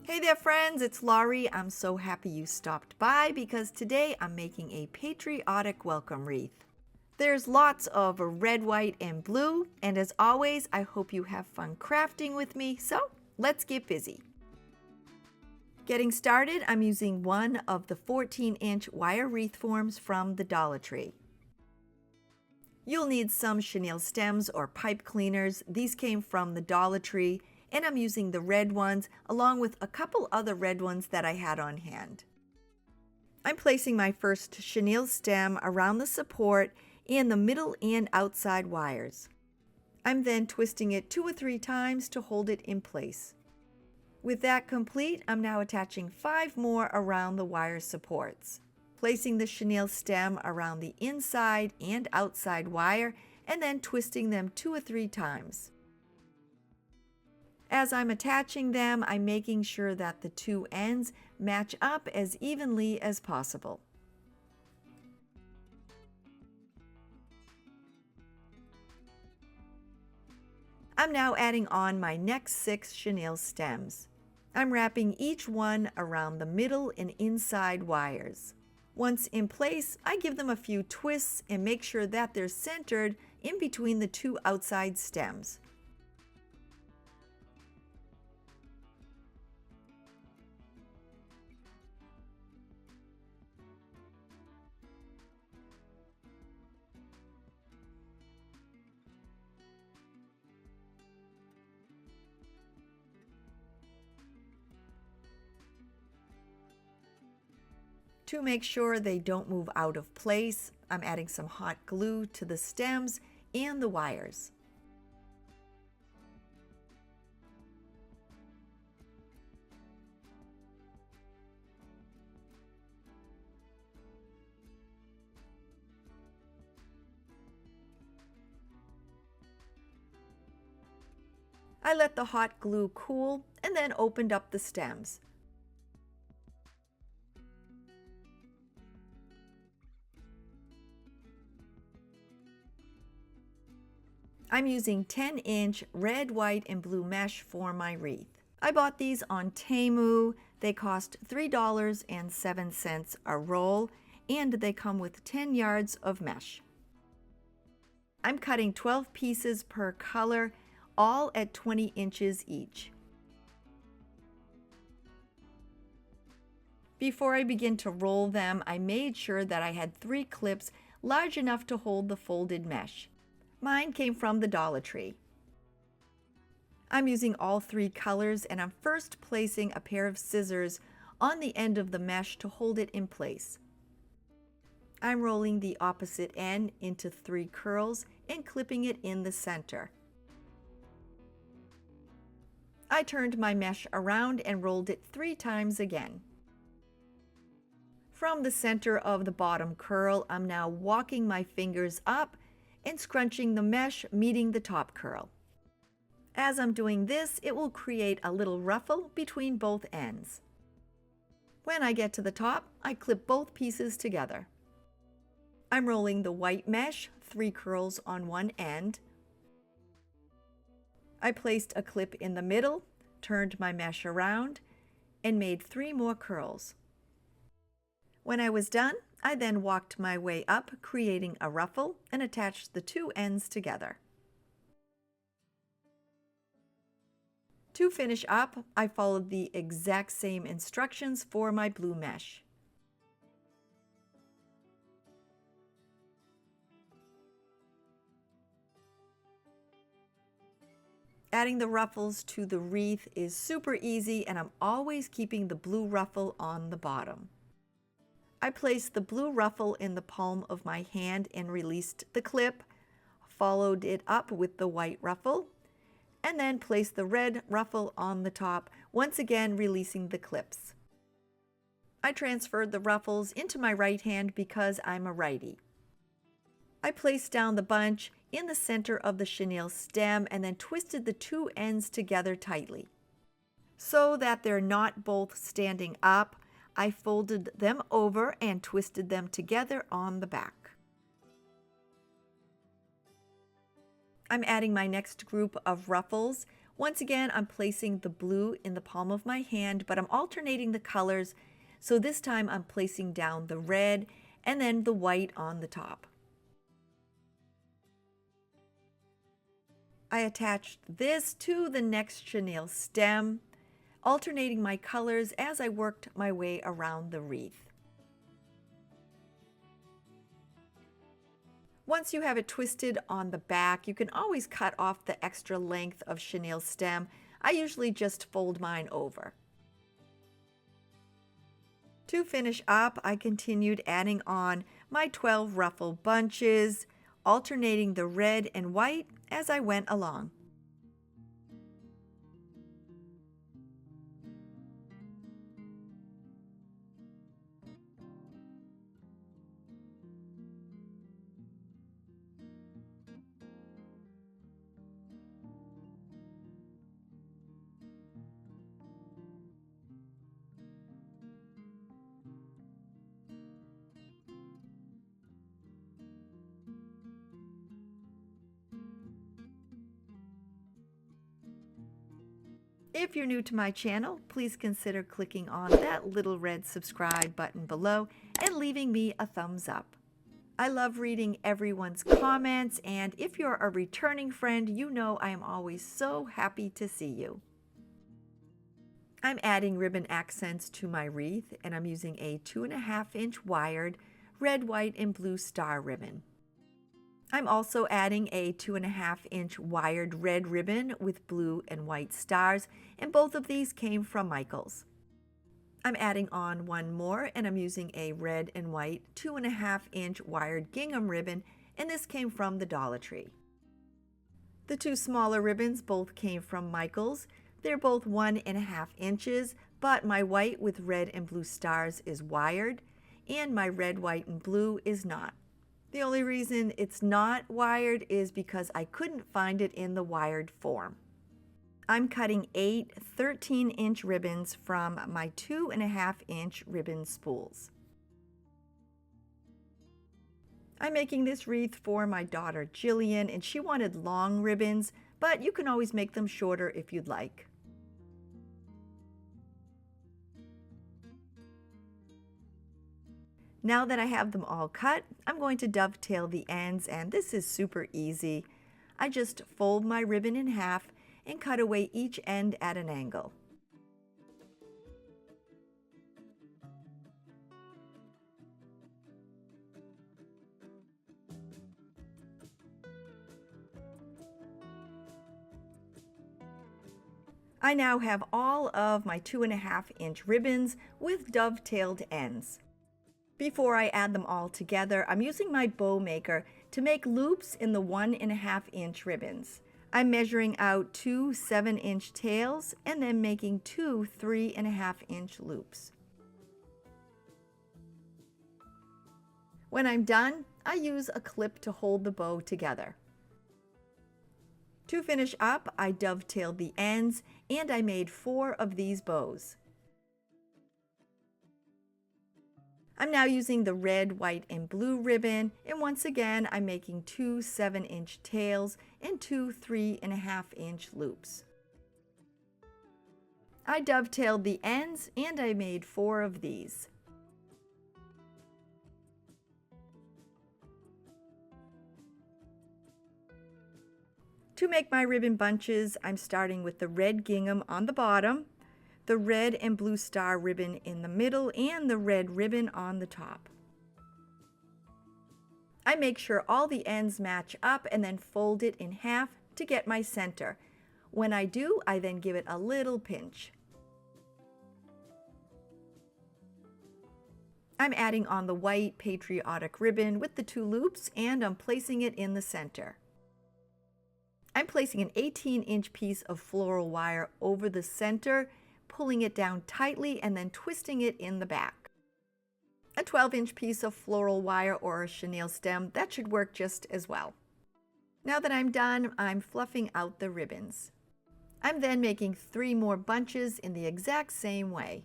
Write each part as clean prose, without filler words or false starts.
Hey there friends, it's Laurie. I'm so happy you stopped by because today I'm making a patriotic welcome wreath. There's lots of red, white, and blue, and as always, I hope you have fun crafting with me, so let's get busy. Getting started, I'm using one of the 14-inch wire wreath forms from the Dollar Tree. You'll need some chenille stems or pipe cleaners. These came from the Dollar Tree, and I'm using the red ones along with a couple other red ones that I had on hand. I'm placing my first chenille stem around the support and the middle and outside wires. I'm then twisting it 2 or 3 times to hold it in place. With that complete, I'm now attaching 5 more around the wire supports, placing the chenille stem around the inside and outside wire and then twisting them 2 or 3 times. As I'm attaching them, I'm making sure that the 2 ends match up as evenly as possible. I'm now adding on my next 6 chenille stems. I'm wrapping each one around the middle and inside wires. Once in place, I give them a few twists and make sure that they're centered in between the 2 outside stems. To make sure they don't move out of place, I'm adding some hot glue to the stems and the wires. I let the hot glue cool and then opened up the stems. I'm using 10-inch red, white, and blue mesh for my wreath. I bought these on Temu. They cost $3.07 a roll, and they come with 10 yards of mesh. I'm cutting 12 pieces per color, all at 20 inches each. Before I begin to roll them, I made sure that I had 3 clips large enough to hold the folded mesh. Mine came from the Dollar Tree. I'm using all 3 colors, and I'm first placing a pair of scissors on the end of the mesh to hold it in place. I'm rolling the opposite end into 3 curls and clipping it in the center. I turned my mesh around and rolled it 3 times again. From the center of the bottom curl, I'm now walking my fingers up and scrunching the mesh meeting the top curl. As I'm doing this, it will create a little ruffle between both ends. When I get to the top, I clip both pieces together. I'm rolling the white mesh 3 curls on one end. I placed a clip in the middle, turned my mesh around, and made 3 more curls. When I was done, I then walked my way up, creating a ruffle, and attached the 2 ends together. To finish up, I followed the exact same instructions for my blue mesh. Adding the ruffles to the wreath is super easy, and I'm always keeping the blue ruffle on the bottom. I placed the blue ruffle in the palm of my hand and released the clip, followed it up with the white ruffle, and then placed the red ruffle on the top, once again releasing the clips. I transferred the ruffles into my right hand because I'm a righty. I placed down the bunch in the center of the chenille stem and then twisted the 2 ends together tightly. So that they're not both standing up, I folded them over and twisted them together on the back. I'm adding my next group of ruffles Once again, I'm placing the blue in the palm of my hand, but I'm alternating the colors. So this time I'm placing down the red and then the white on the top. I attached this to the next chenille stem, alternating my colors as I worked my way around the wreath. Once you have it twisted on the back, you can always cut off the extra length of chenille stem. I usually just fold mine over. To finish up, I continued adding on my 12 ruffle bunches, alternating the red and white as I went along. If you're new to my channel, please consider clicking on that little red subscribe button below and leaving me a thumbs up. I love reading everyone's comments, and if you're a returning friend, you know I am always so happy to see you. I'm adding ribbon accents to my wreath, and I'm using a 2.5-inch wired red, white, and blue star ribbon. I'm also adding a 2.5-inch wired red ribbon with blue and white stars, and both of these came from Michaels. I'm adding on one more, and I'm using a red and white 2.5-inch wired gingham ribbon, and this came from the Dollar Tree. The two smaller ribbons both came from Michaels. They're both 1.5 inches, but my white with red and blue stars is wired, and my red, white, and blue is not. The only reason it's not wired is because I couldn't find it in the wired form. I'm cutting 8 13-inch ribbons from my 2.5-inch ribbon spools. I'm making this wreath for my daughter Jillian, and she wanted long ribbons, but you can always make them shorter if you'd like. Now that I have them all cut, I'm going to dovetail the ends, and this is super easy. I just fold my ribbon in half and cut away each end at an angle. I now have all of my 2.5-inch ribbons with dovetailed ends. Before I add them all together, I'm using my bow maker to make loops in the 1.5-inch ribbons. I'm measuring out 2 7-inch tails and then making 2 3.5-inch loops. When I'm done, I use a clip to hold the bow together. To finish up, I dovetailed the ends and I made 4 of these bows. I'm now using the red, white, and blue ribbon, and once again I'm making 2 7-inch tails and 2 3.5-inch loops. I dovetailed the ends and I made 4 of these. To make my ribbon bunches, I'm starting with the red gingham on the bottom, the red and blue star ribbon in the middle, and the red ribbon on the top. I make sure all the ends match up and then fold it in half to get my center. When I do, I then give it a little pinch. I'm adding on the white Patriotic ribbon with the 2 loops, and I'm placing it in the center. I'm placing an 18-inch piece of floral wire over the center, pulling it down tightly and then twisting it in the back. A 12-inch piece of floral wire or a chenille stem, that should work just as well. Now that I'm done, I'm fluffing out the ribbons. I'm then making 3 more bunches in the exact same way.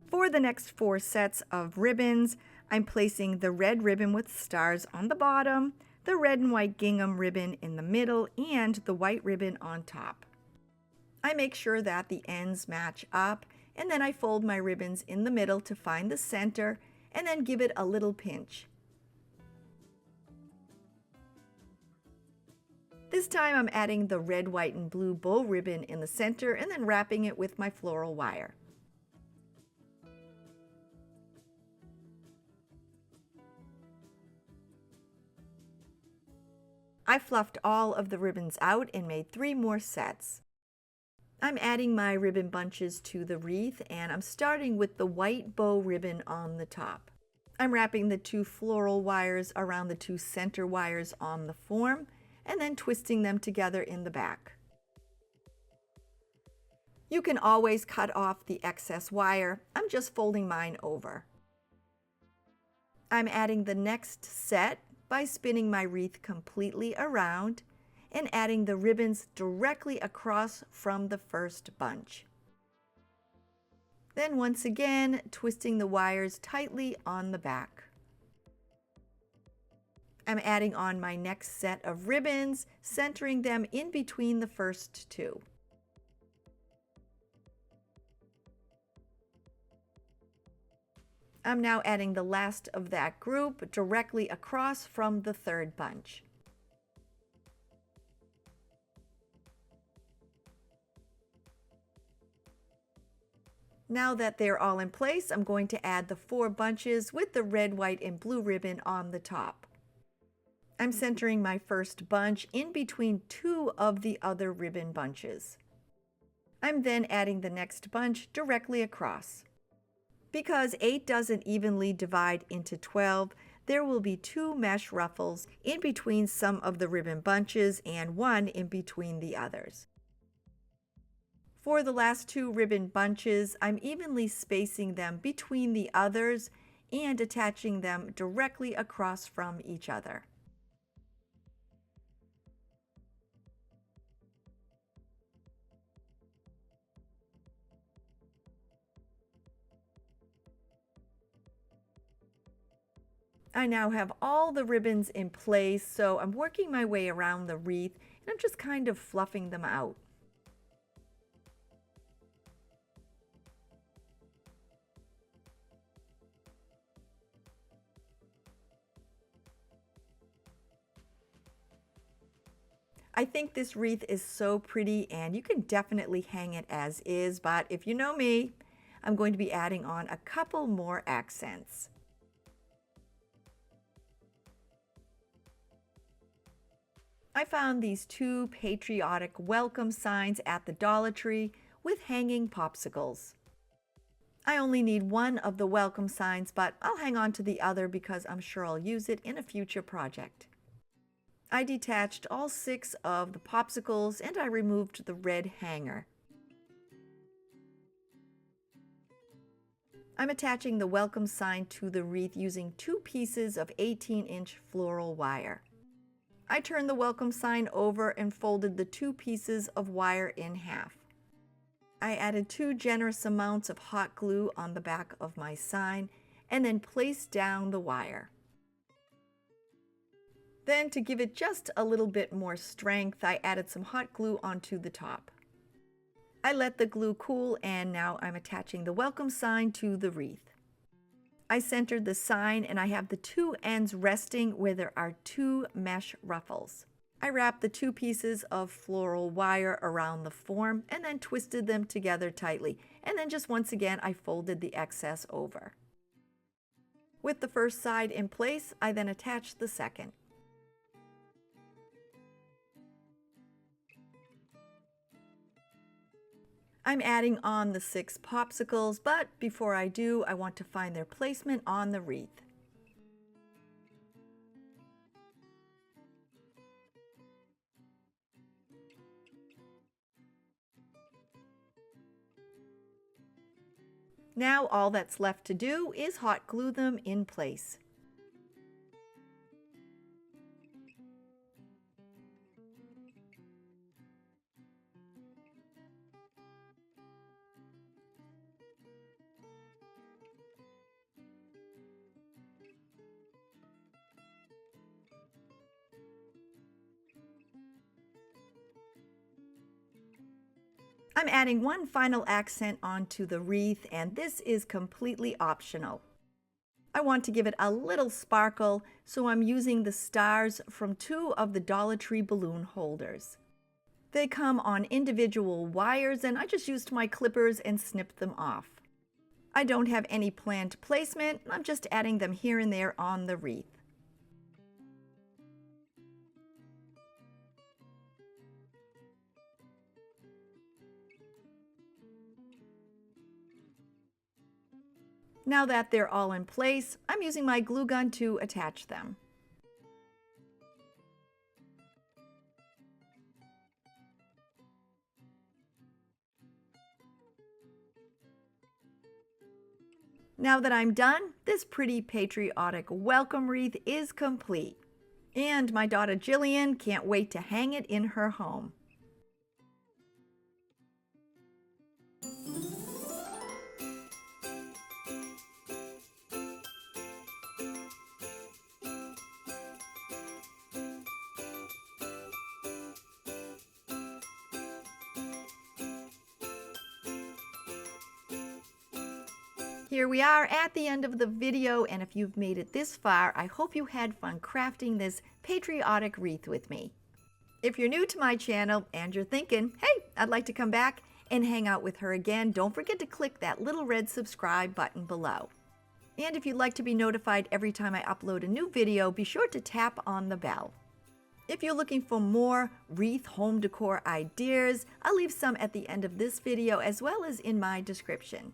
For the next 4 sets of ribbons, I'm placing the red ribbon with stars on the bottom, the red and white gingham ribbon in the middle, and the white ribbon on top. I make sure that the ends match up, and then I fold my ribbons in the middle to find the center, and then give it a little pinch. This time I'm adding the red, white, and blue bow ribbon in the center and then wrapping it with my floral wire. I fluffed all of the ribbons out and made 3 more sets. I'm adding my ribbon bunches to the wreath, and I'm starting with the white bow ribbon on the top. I'm wrapping the 2 floral wires around the 2 center wires on the form, and then twisting them together in the back. You can always cut off the excess wire. I'm just folding mine over. I'm adding the next set by spinning my wreath completely around and adding the ribbons directly across from the first bunch. Then once again, twisting the wires tightly on the back. I'm adding on my next set of ribbons, centering them in between the first 2. I'm now adding the last of that group directly across from the 3rd bunch. Now that they're all in place, I'm going to add the 4 bunches with the red, white, and blue ribbon on the top. I'm centering my first bunch in between 2 of the other ribbon bunches. I'm then adding the next bunch directly across. Because 8 doesn't evenly divide into 12, there will be 2 mesh ruffles in between some of the ribbon bunches and 1 in between the others. For the last 2 ribbon bunches, I'm evenly spacing them between the others and attaching them directly across from each other. I now have all the ribbons in place, so I'm working my way around the wreath and I'm just kind of fluffing them out. I think this wreath is so pretty, and you can definitely hang it as is, but if you know me, I'm going to be adding on a couple more accents. I found these 2 patriotic welcome signs at the Dollar Tree with hanging popsicles. I only need 1 of the welcome signs, but I'll hang on to the other because I'm sure I'll use it in a future project. I detached all 6 of the popsicles and I removed the red hanger. I'm attaching the welcome sign to the wreath using 2 pieces of 18-inch floral wire. I turned the welcome sign over and folded the 2 pieces of wire in half. I added 2 generous amounts of hot glue on the back of my sign and then placed down the wire. Then, to give it just a little bit more strength, I added some hot glue onto the top. I let the glue cool, and now I'm attaching the welcome sign to the wreath. I centered the sign and I have the 2 ends resting where there are 2 mesh ruffles. I wrapped the 2 pieces of floral wire around the form and then twisted them together tightly, and then just once again I folded the excess over. With the first side in place, I then attached the second. I'm adding on the 6 popsicles, but before I do, I want to find their placement on the wreath. Now all that's left to do is hot glue them in place. I'm adding one final accent onto the wreath, and this is completely optional. I want to give it a little sparkle, so I'm using the stars from 2 of the Dollar Tree balloon holders. They come on individual wires, and I just used my clippers and snipped them off. I don't have any planned placement, I'm just adding them here and there on the wreath. Now that they're all in place, I'm using my glue gun to attach them. Now that I'm done, this pretty patriotic welcome wreath is complete. And my daughter Jillian can't wait to hang it in her home. Here we are at the end of the video, and if you've made it this far, I hope you had fun crafting this patriotic wreath with me. If you're new to my channel and you're thinking, hey, I'd like to come back and hang out with her again, don't forget to click that little red subscribe button below. And if you'd like to be notified every time I upload a new video, be sure to tap on the bell. If you're looking for more wreath home decor ideas, I'll leave some at the end of this video as well as in my description.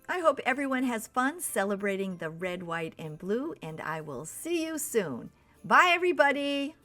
I hope everyone has fun celebrating the red, white, and blue, and I will see you soon. Bye, everybody!